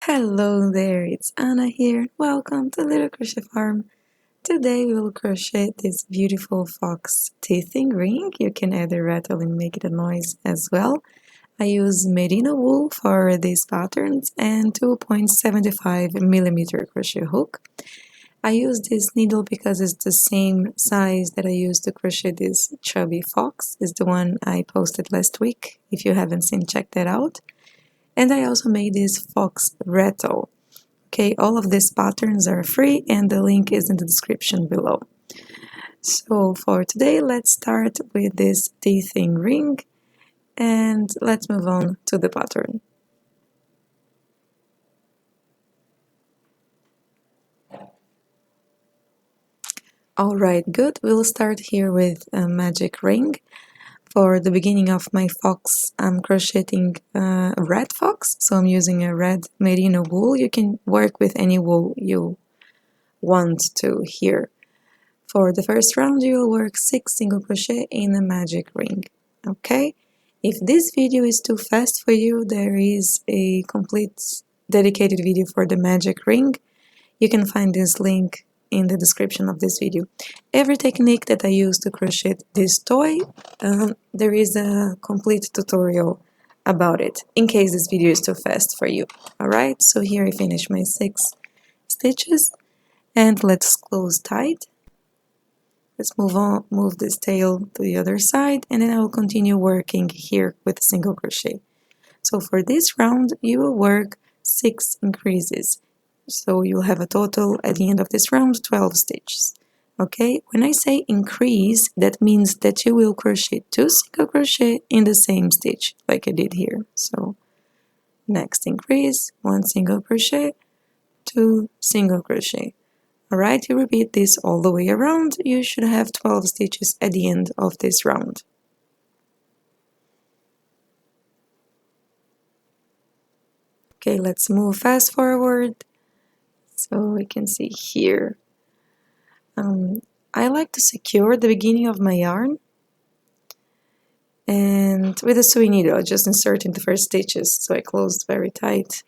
Hello there, it's Anna here. Welcome to Little Crochet Farm. Today we will crochet this beautiful fox teething ring. You can add a rattle and make it a noise as well. I use merino wool for these patterns and 2.75 millimeter crochet hook. I use this needle because it's the same size that I used to crochet this chubby fox. It's the one I posted last week. If you haven't seen, check that out. And I also made this fox rattle. Okay, all of these patterns are free and the link is in the description below. So for today, let's start with this teething ring and let's move on to the pattern. Alright, good. We'll start here with a magic ring. For the beginning of my fox, I'm crocheting a red fox, so I'm using a red merino wool. You can work with any wool you want to here. For the first round, you will work 6 single crochet in a magic ring. Okay? If this video is too fast for you, there is a complete dedicated video for the magic ring. You can find this link in the description of this video. Every technique that I use to crochet this toy, there is a complete tutorial about it, in case this video is too fast for you. Alright, so here I finish my 6 stitches, and let's close tight. Let's move this tail to the other side, and then I will continue working here with single crochet. So for this round, you will work 6 increases. So you'll have a total at the end of this round 12 stitches. Okay, when I say increase, that means that you will crochet 2 single crochet in the same stitch, like I did here. So next increase, 1 single crochet, 2 single crochet. Alright, you repeat this all the way around. You should have 12 stitches at the end of this round. Okay, let's move fast forward. So we can see here. I like to secure the beginning of my yarn. And with a sewing needle, I just insert in the first stitches, so I closed very tight.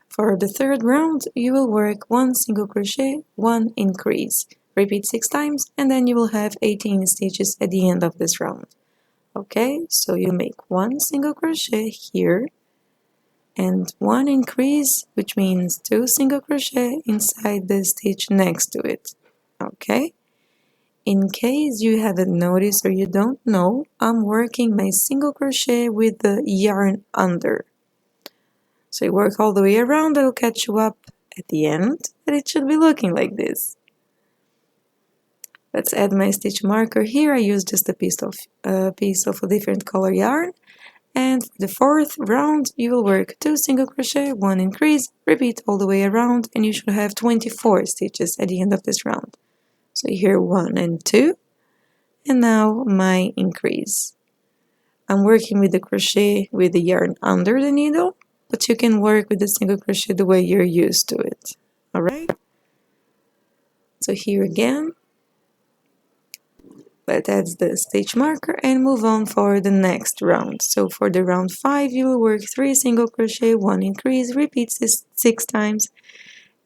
For the third round, you will work 1 single crochet, 1 increase. Repeat 6 times, and then you will have 18 stitches at the end of this round. Okay, so you make 1 single crochet here, and 1 increase, which means 2 single crochet inside the stitch next to it. Okay, in case you haven't noticed or you don't know, I'm working my single crochet with the yarn under. So you work all the way around, it'll catch you up at the end, and it should be looking like this. Let's add my stitch marker here. I use just a piece of a different color yarn. And for the fourth round, you will work 2 single crochet, 1 increase, repeat all the way around, and you should have 24 stitches at the end of this round. So here 1 and 2, and now my increase. I'm working with the crochet with the yarn under the needle, but you can work with the single crochet the way you're used to it. Alright? So here again, let's add the stitch marker and move on for the next round. So for the round 5, you will work 3 single crochet, 1 increase, repeat 6 times,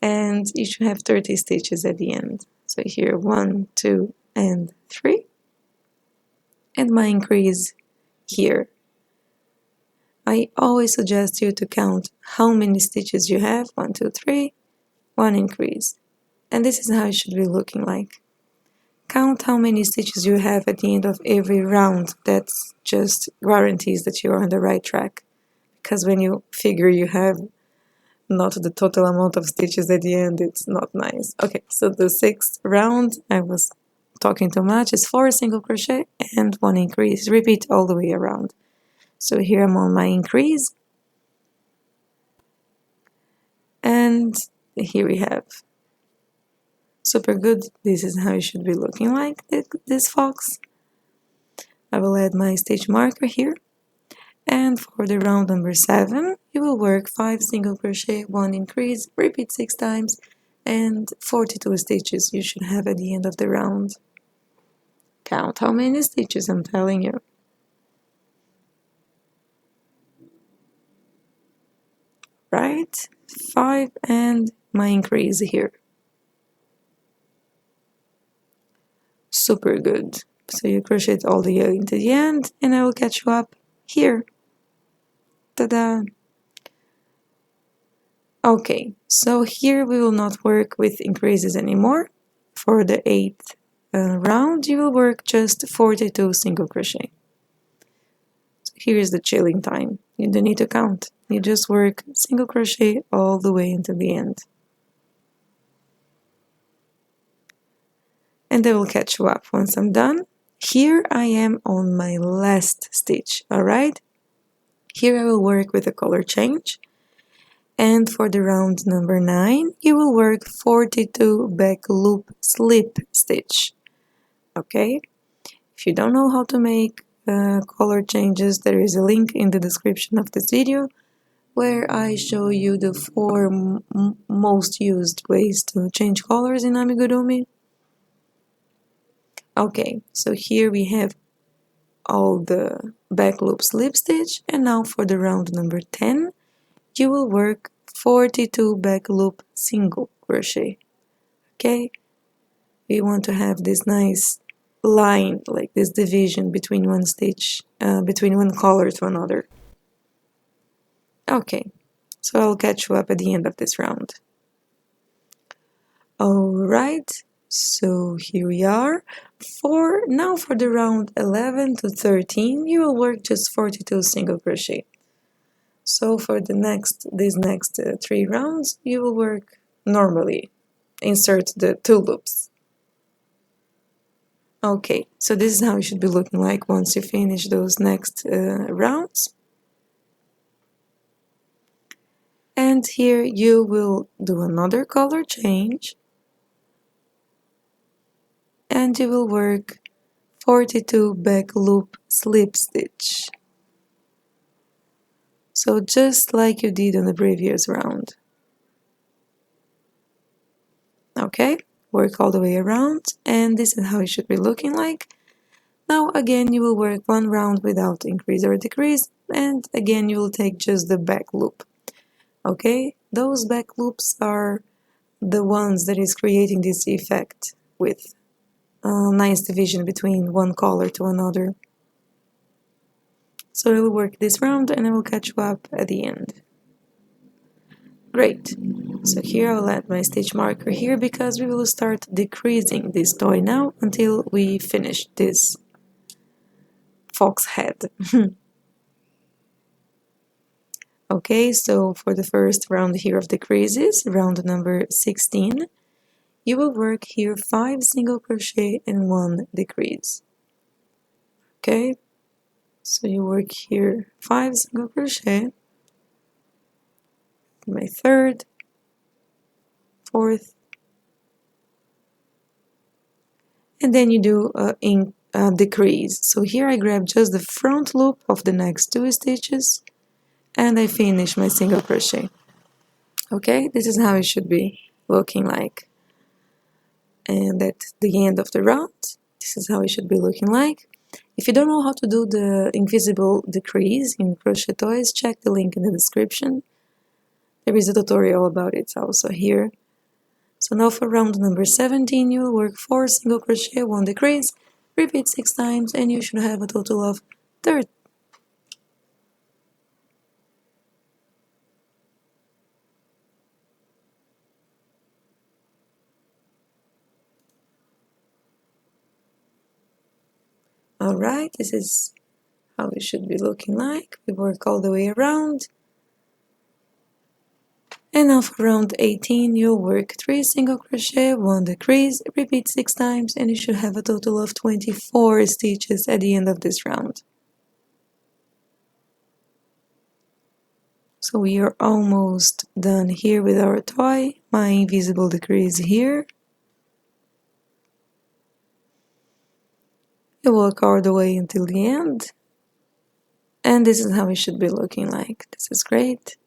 and you should have 30 stitches at the end. So here 1, 2, and 3, and my increase here. I always suggest you to count how many stitches you have. 1, 2, 3, 1 increase. And this is how it should be looking like. Count how many stitches you have at the end of every round. That just guarantees that you are on the right track. Because when you figure you have not the total amount of stitches at the end, it's not nice. Okay, so the 6th round, I was talking too much, is 4 single crochet and 1 increase. Repeat all the way around. So here I'm on my increase. And here we have. Super good. This is how it should be looking like, this fox. I will add my stitch marker here. And for the round number 7, you will work 5 single crochet, 1 increase, repeat 6 times, and 42 stitches you should have at the end of the round. Count how many stitches, I'm telling you. right, 5, and my increase here. Super good. So you crochet all the way into the end, and I will catch you up here. Ta-da! Okay, so here we will not work with increases anymore. For the 8th round, you will work just 42 single crochet. So here is the chilling time. You don't need to count. You just work single crochet all the way until the end. And I will catch you up once I'm done. Here I am on my last stitch, alright? Here I will work with a color change. And for the round number 9, you will work 42 back loop slip stitch. Okay? If you don't know how to make color changes, there is a link in the description of this video where I show you the 4 most used ways to change colors in Amigurumi. Okay, so here we have all the back loop slip stitch, and now for the round number 10, you will work 42 back loop single crochet. Okay, we want to have this nice line, like this division between one stitch, between one color to another. Okay, so I'll catch you up at the end of this round. Alright, so here we are. Now for the round 11 to 13, you will work just 42 single crochet. So for these next 3 rounds, you will work normally. Insert the 2 loops. Okay, so this is how it should be looking like once you finish those next rounds. And here you will do another color change. And you will work 42 back loop slip stitch. So just like you did on the previous round. Okay, work all the way around, and this is how it should be looking like. Now again you will work 1 round without increase or decrease, and again you will take just the back loop. Okay, those back loops are the ones that is creating this effect with a nice division between one color to another. So I will work this round and I will catch you up at the end. Great. So here I'll add my stitch marker here because we will start decreasing this toy now until we finish this fox head. Okay, so for the first round here of decreases, round number 16, you will work here 5 single crochet and 1 decrease. Okay, so you work here 5 single crochet, my 3rd, 4th, and then you do a decrease. So here I grab just the front loop of the next 2 stitches and I finish my single crochet. Okay, this is how it should be looking like. And at the end of the round, this is how it should be looking like. If you don't know how to do the invisible decrease in crochet toys, check the link in the description. There is a tutorial about it also here. So now for round number 17, you will work 4 single crochet, 1 decrease, repeat 6 times, and you should have a total of 30. Alright, this is how it should be looking like. We work all the way around. And now for round 18, you'll work 3 single crochet, 1 decrease, repeat 6 times, and you should have a total of 24 stitches at the end of this round. So we are almost done here with our toy. My invisible decrease here. You work all the way until the end. And this is how it should be looking like. This is great.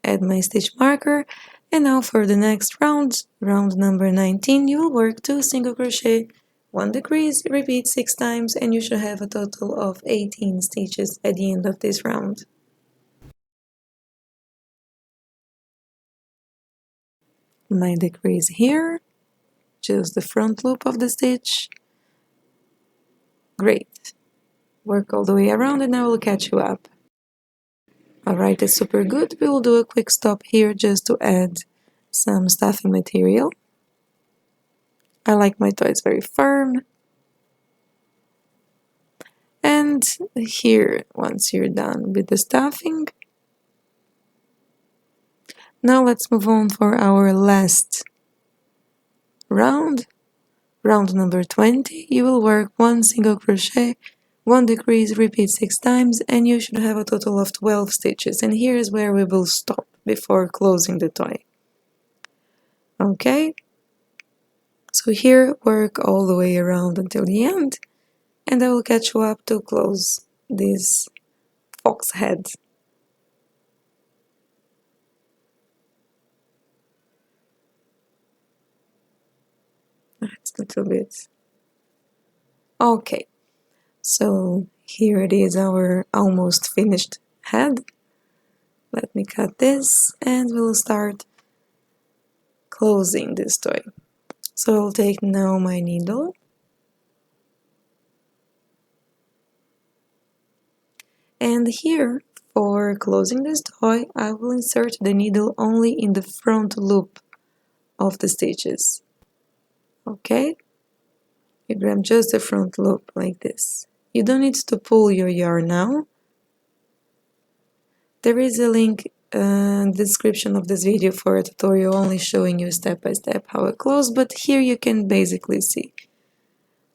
Add my stitch marker. And now for the next round, round number 19, you will work 2 single crochet, 1 decrease, repeat 6 times, and you should have a total of 18 stitches at the end of this round. my decrease here, just the front loop of the stitch. Great. Work all the way around and I will catch you up. Alright, it's super good. We will do a quick stop here just to add some stuffing material. I like my toys very firm. And here, once you're done with the stuffing, now let's move on for our last round. Round number 20, you will work 1 single crochet, 1 decrease, repeat 6 times, and you should have a total of 12 stitches. And here is where we will stop before closing the toy. Okay, so here work all the way around until the end, and I will catch you up to close this fox head. It's a little bit. Okay, so here it is, our almost finished head. Let me cut this and we'll start closing this toy. So I'll take now my needle and here for closing this toy I will insert the needle only in the front loop of the stitches. Okay, you grab just the front loop like this. You don't need to pull your yarn now. There is a link in the description of this video for a tutorial only showing you step by step how I close, but here you can basically see.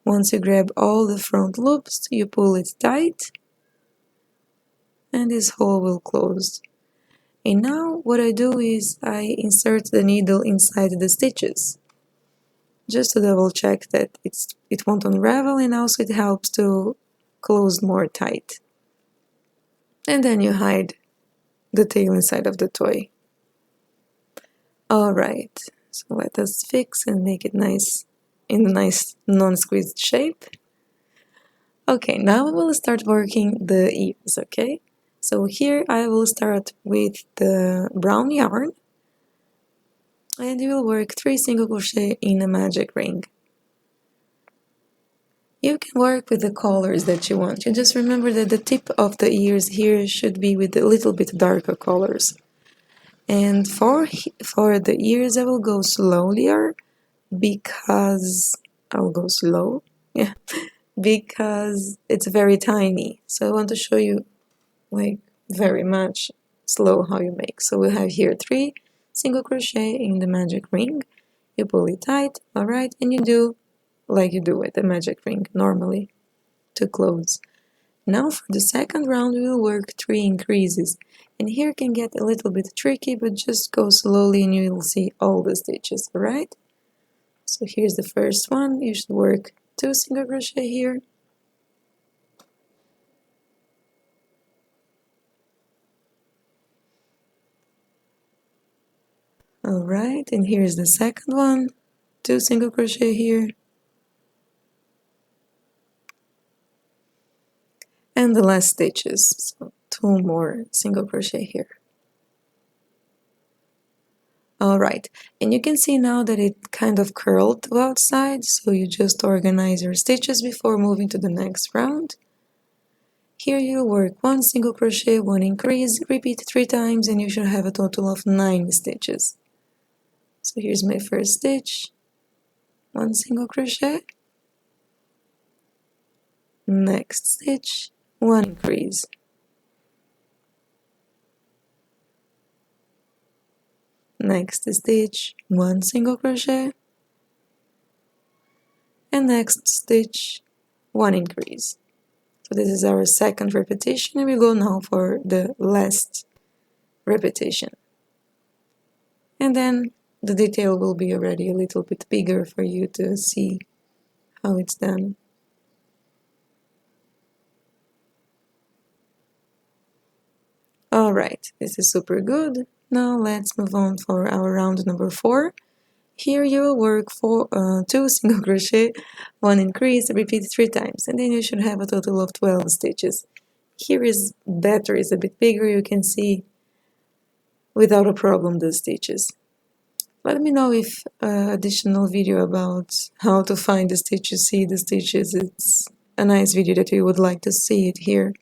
Once you grab all the front loops, you pull it tight and this hole will close. And now what I do is I insert the needle inside the stitches just to double check that it won't unravel, and also it helps to close more tight. And then you hide the tail inside of the toy. Alright, so let us fix and make it nice in a nice non-squeezed shape. Okay, now we will start working the ears, okay? So here I will start with the brown yarn and you will work 3 single crochet in a magic ring. You can work with the colors that you want. You just remember that the tip of the ears here should be with a little bit darker colors. And for the ears I will go slower because I'll go slow. Yeah. Because it's very tiny. So I want to show you like very much slow how you make. So we have here 3 single crochet in the magic ring. You pull it tight, alright, and you do like you do with the magic ring normally to close. Now for the second round we will work 3 increases, and here can get a little bit tricky, but just go slowly and you will see all the stitches, alright? So here's the first one. You should work 2 single crochet here. Alright, and here's the second one. 2 single crochet here. And the last stitches, so 2 more single crochet here. Alright, and you can see now that it kind of curled to outside, so you just organize your stitches before moving to the next round. Here you'll work 1 single crochet, 1 increase, repeat 3 times, and you should have a total of 9 stitches. So here's my first stitch, 1 single crochet, next stitch, 1 increase, next stitch, 1 single crochet, and next stitch, 1 increase. So this is our second repetition, and we go now for the last repetition. And then the detail will be already a little bit bigger for you to see how it's done. Alright, this is super good. Now let's move on for our round number 4. Here you will work 2 single crochet, 1 increase, repeat 3 times, and then you should have a total of 12 stitches. Here is better, is a bit bigger, you can see without a problem the stitches. Let me know if additional video about how to find the stitches, see the stitches, it's a nice video that you would like to see it here.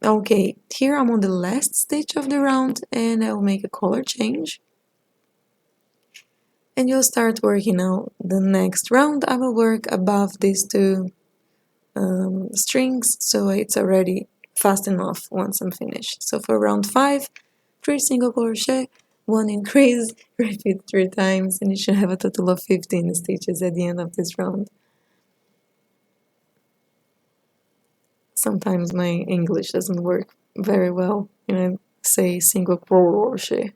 Okay, here I'm on the last stitch of the round and I'll make a color change. And you'll start working now. The next round I will work above these two strings, so it's already fast enough once I'm finished. So for round 5, 3 single crochet, 1 increase, repeat 3 times, and you should have a total of 15 stitches at the end of this round. Sometimes my English doesn't work very well, and I say single crochet.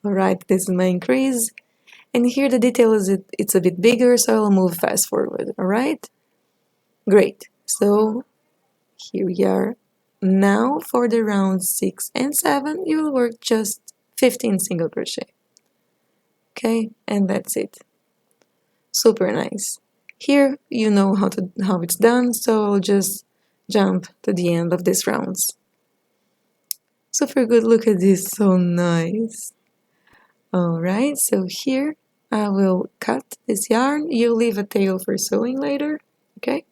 Alright, this is my increase. And here the detail is it's a bit bigger, so I'll move fast forward, alright? Great. So here we are. Now for the rounds 6 and 7, you will work just 15 single crochet. Okay, and that's it. Super nice. Here you know how it's done, so I'll just jump to the end of these rounds. Super good, look at this, so nice. Alright, so here I will cut this yarn. You leave a tail for sewing later, okay?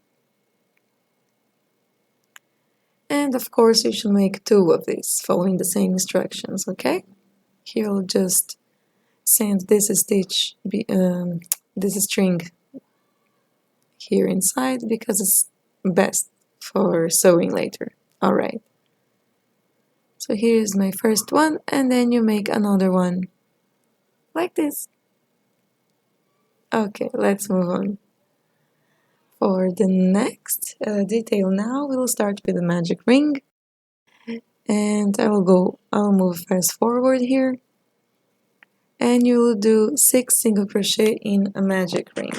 And of course you should make 2 of these, following the same instructions, okay? Here I'll just send this string here inside because it's best for sewing later. Alright. So here's my first one, and then you make another one like this. Okay, let's move on. For the next detail now, we'll start with a magic ring. And I'll move fast forward here. And you will do 6 single crochet in a magic ring.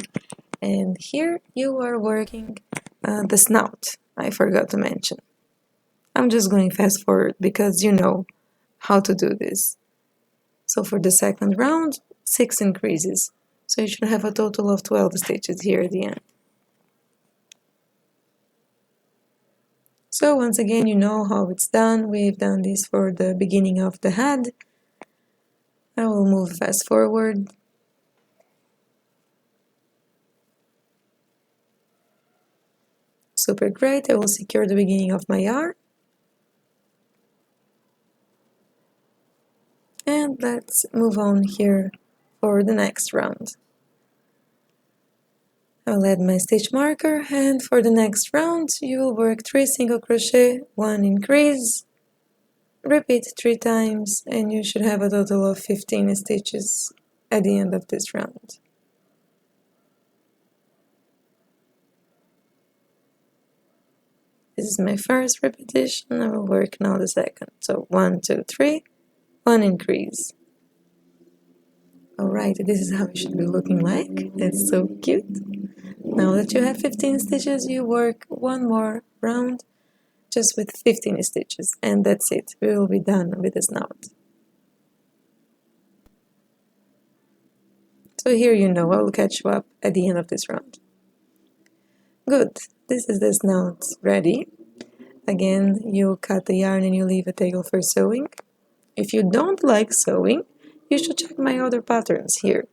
And here you are working the snout, I forgot to mention. I'm just going fast forward because you know how to do this. So for the second round, 6 increases. So you should have a total of 12 stitches here at the end. So once again, you know how it's done. We've done this for the beginning of the head. I will move fast forward. Super great. I will secure the beginning of my yarn. And let's move on here for the next round. I'll add my stitch marker, and for the next round you will work 3 single crochet, 1 increase, repeat 3 times, and you should have a total of 15 stitches at the end of this round. This is my first repetition. I will work now the second. So 1, 2, 3, 1 increase. Alright, this is how it should be looking like. It's so cute. Now that you have 15 stitches, you work one more round just with 15 stitches, and that's it. We will be done with the snout. So here you know, I will catch you up at the end of this round. Good, this is the snout ready. Again, you cut the yarn and you leave a tail for sewing. If you don't like sewing, you should check my other patterns here.